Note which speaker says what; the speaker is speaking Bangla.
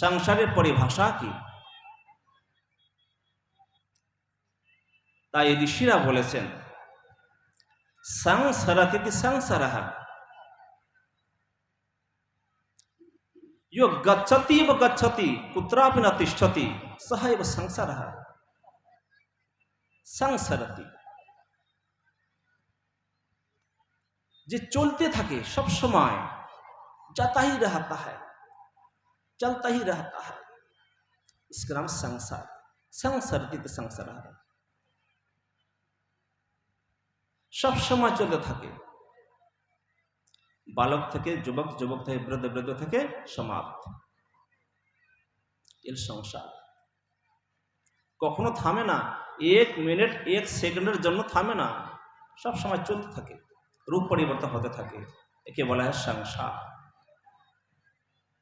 Speaker 1: সংসারের পরিভাষা কি? তাই ঋষিরা বলেছেন সংসারাতিতি সংসারः यो गच्छति व गच्छति कुत्रापि न तिष्ठति सः एव संसारः संसरति। যে চলতে থাকে सब समय, जाता ही रहता है, चलता ही रहता है, इसका नाम संसार। संसरति तो संसार है, सब समय चलते থাকে, बालक থেকে যুবক, যুবক থেকে বৃদ্ধ, বৃদ্ধ থেকে সমাপ্ত, এর সংসার কখনো থামে না। 1 মিনিট 1 সেকেন্ডের জন্য থামে না, সব সময় চলতে থাকে, রূপ পরিবর্তন হতে থাকে, একে বলা হয় সংসার।